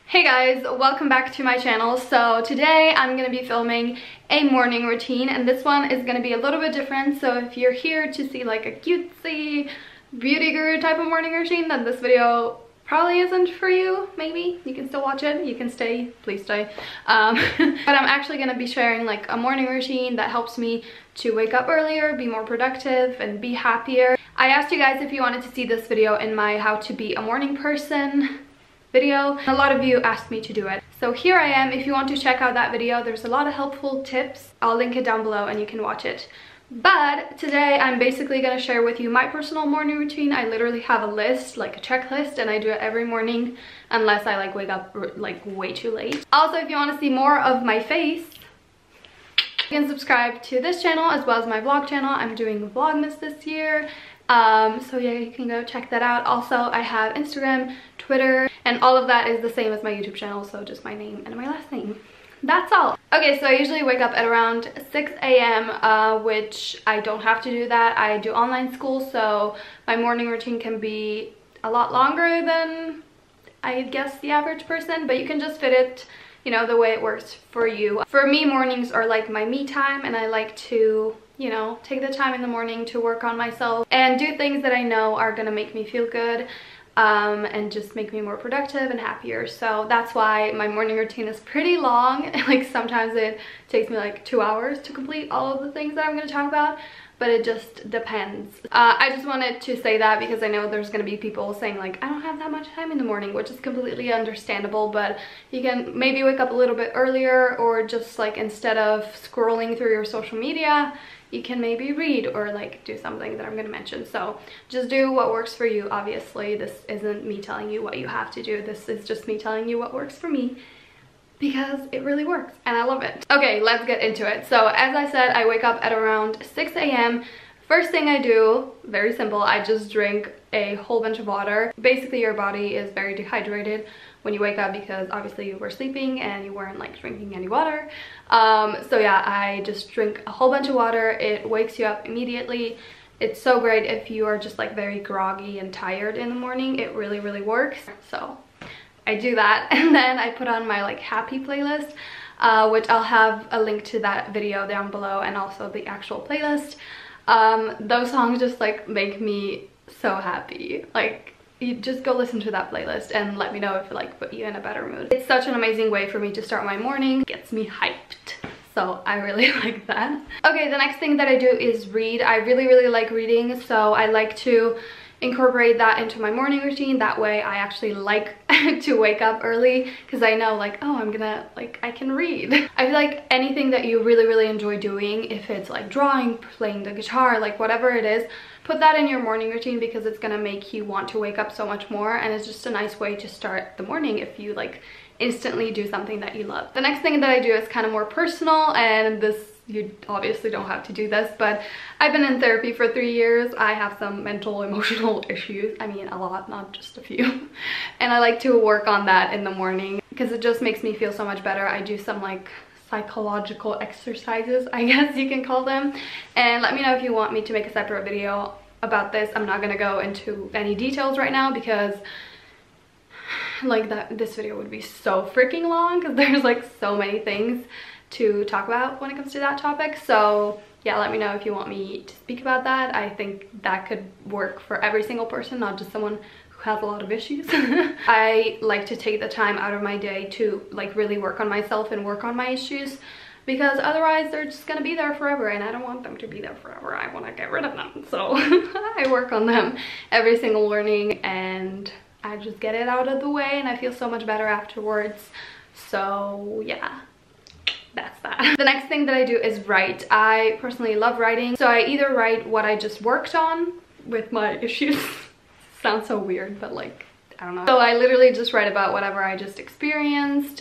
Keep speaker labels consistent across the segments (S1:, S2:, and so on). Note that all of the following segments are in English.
S1: Hey guys, welcome back to my channel. So today I'm going to be filming a morning routine, and this one is going to be a little bit different. So if you're here to see like a cutesy beauty guru type of morning routine, then this video probably isn't for you. Maybe you can still watch it, you can stay, please stay. But I'm actually going to be sharing like a morning routine that helps me to wake up earlier, be more productive, and be happier. I asked you guys if you wanted to see this video in my how to be a morning person video. A lot of you asked me to do it, so here I am. If you want to check out that video, there's a lot of helpful tips. I'll link it down below and you can watch it. But today I'm basically going to share with you my personal morning routine. I literally have a list, like a checklist, and I do it every morning unless I like wake up like way too late. Also, if you want to see more of my face, you can subscribe to this channel as well as my vlog channel. I'm doing Vlogmas this year. So yeah, you can go check that out. Also, I have Instagram, Twitter, and all of that is the same as my YouTube channel, so just my name and my last name. That's all. Okay, so I usually wake up at around 6 a.m. Which I don't have to do that. I do online school, so my morning routine can be a lot longer than I guess the average person, but you can just fit it, you know, the way it works for you. For me, mornings are like my me time, and I like to, you know, take the time in the morning to work on myself and do things that I know are gonna make me feel good and just make me more productive and happier. So that's why my morning routine is pretty long. Like sometimes it takes me like 2 hours to complete all of the things that I'm gonna talk about, but it just depends. I just wanted to say that because I know there's gonna be people saying like, I don't have that much time in the morning, which is completely understandable, but you can maybe wake up a little bit earlier, or just like instead of scrolling through your social media, you can maybe read or like do something that I'm going to mention. So just do what works for you. Obviously, this isn't me telling you what you have to do. This is just me telling you what works for me, because it really works and I love it. Okay, let's get into it. So as I said, I wake up at around 6 a.m. First thing I do, very simple, I just drink a whole bunch of water. Basically, your body is very dehydrated when you wake up because obviously you were sleeping and you weren't like drinking any water. So yeah, I just drink a whole bunch of water. It wakes you up immediately. It's so great if you are just like very groggy and tired in the morning. It really, really works. So I do that, and then I put on my like happy playlist, which I'll have a link to that video down below, and also the actual playlist. Those songs just like make me so happy. Like, you just go listen to that playlist and let me know if it like put you in a better mood. It's such an amazing way for me to start my morning. It gets me hyped. So I really like that. Okay, the next thing that I do is read. I really, really like reading, so I like to incorporate that into my morning routine. That way I actually like to wake up early, because I know like, oh, I'm gonna like, I can read. I feel like anything that you really, really enjoy doing, if it's like drawing, playing the guitar, like whatever it is, put that in your morning routine, because it's gonna make you want to wake up so much more, and it's just a nice way to start the morning if you like instantly do something that you love. The next thing that I do is kind of more personal, and this, you obviously don't have to do this, but I've been in therapy for 3 years. I have some mental, emotional issues. I mean, a lot, not just a few. And I like to work on that in the morning because it just makes me feel so much better. I do some like psychological exercises, I guess you can call them. And let me know if you want me to make a separate video about this. I'm not gonna go into any details right now because like this video would be so freaking long, because there's like so many things to talk about when it comes to that topic. So yeah, let me know if you want me to speak about that. I think that could work for every single person, not just someone who has a lot of issues. I like to take the time out of my day to like really work on myself and work on my issues, because otherwise they're just gonna be there forever, and I don't want them to be there forever. I want to get rid of them. So I work on them every single morning, and I just get it out of the way, and I feel so much better afterwards. So yeah, that's that. The next thing that I do is write. I personally love writing, so I either write what I just worked on with my issues. Sounds so weird, but like, I don't know. So I literally just write about whatever I just experienced,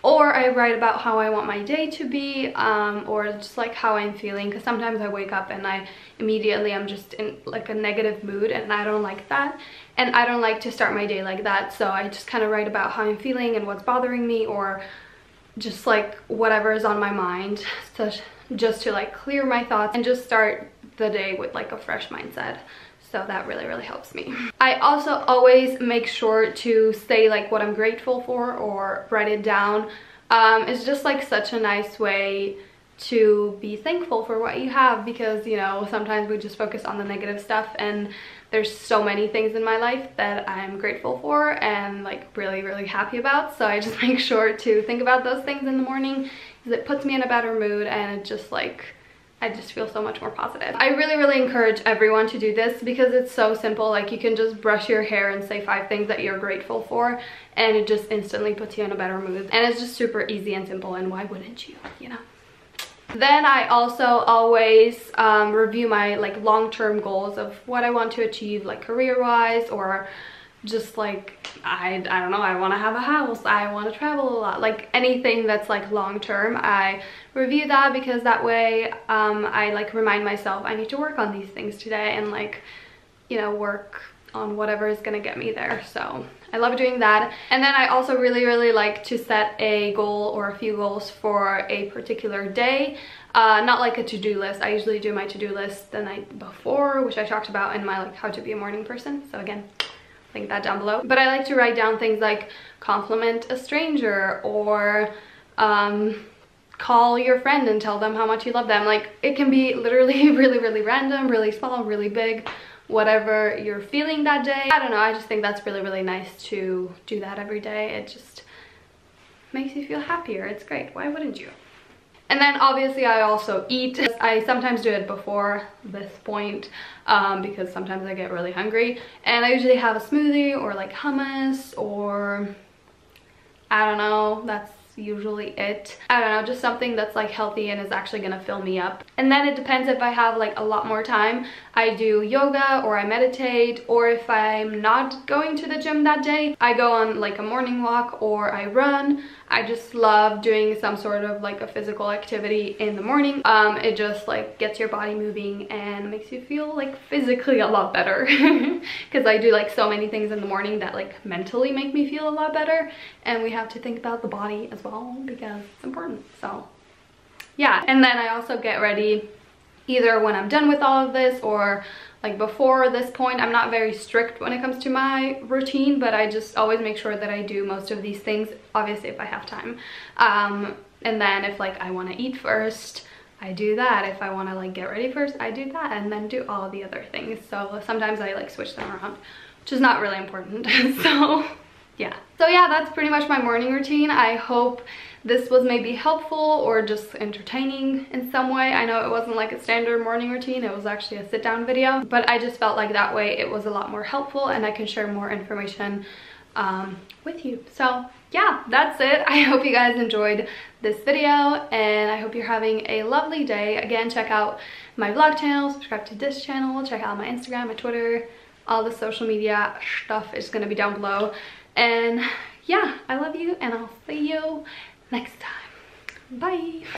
S1: or I write about how I want my day to be, or just like how I'm feeling, because sometimes I wake up and I immediately am just in like a negative mood, and I don't like that, and I don't like to start my day like that. So I just kind of write about how I'm feeling and what's bothering me, or just like whatever is on my mind, so just to like clear my thoughts and just start the day with like a fresh mindset. So that really, really helps me. I also always make sure to say like what I'm grateful for or write it down. It's just like such a nice way to be thankful for what you have, because you know, sometimes we just focus on the negative stuff, and there's so many things in my life that I'm grateful for and like really, really happy about. So I just make sure to think about those things in the morning, because it puts me in a better mood, and it just like, I just feel so much more positive. I really, really encourage everyone to do this because it's so simple. Like, you can just brush your hair and say 5 things that you're grateful for, and it just instantly puts you in a better mood. And it's just super easy and simple, and why wouldn't you, you know? Then I also always review my like long-term goals of what I want to achieve, like career-wise, or just like, I don't know, I want to have a house, I want to travel a lot, like anything that's like long-term, I review that, because that way I like remind myself I need to work on these things today, and like, you know, work on whatever is gonna get me there. So I love doing that. And then I also really, really like to set a goal or a few goals for a particular day. Not like a to-do list. I usually do my to-do list the night before, which I talked about in my like how to be a morning person. So again, link that down below. But I like to write down things like compliment a stranger, or call your friend and tell them how much you love them. Like, it can be literally really, really random, really small, really big, whatever you're feeling that day. I don't know, I just think that's really, really nice to do that every day. It just makes you feel happier. It's great. Why wouldn't you? And then obviously I also eat. I sometimes do it before this point because sometimes I get really hungry, and I usually have a smoothie or like hummus, or I don't know, that's usually it. I don't know, just something that's like healthy and is actually gonna fill me up. And then it depends, if I have like a lot more time, I do yoga or I meditate, or if I'm not going to the gym that day, I go on like a morning walk or I run. I just love doing some sort of like a physical activity in the morning. It just like gets your body moving and makes you feel like physically a lot better, because I do like so many things in the morning that like mentally make me feel a lot better, and we have to think about the body as well because it's important. So yeah, and then I also get ready either when I'm done with all of this or like before this point. I'm not very strict when it comes to my routine, but I just always make sure that I do most of these things, obviously if I have time. And then if like I want to eat first, I do that. If I want to like get ready first, I do that, and then do all the other things. So sometimes I like switch them around, which is not really important. So yeah. So yeah, that's pretty much my morning routine. I hope this was maybe helpful or just entertaining in some way. I know it wasn't like a standard morning routine, it was actually a sit down video, but I just felt like that way it was a lot more helpful and I can share more information with you. So yeah, that's it. I hope you guys enjoyed this video, and I hope you're having a lovely day. Again, check out my vlog channel, subscribe to this channel, check out my Instagram, my Twitter, all the social media stuff is gonna be down below. And yeah, I love you, and I'll see you next time. Bye.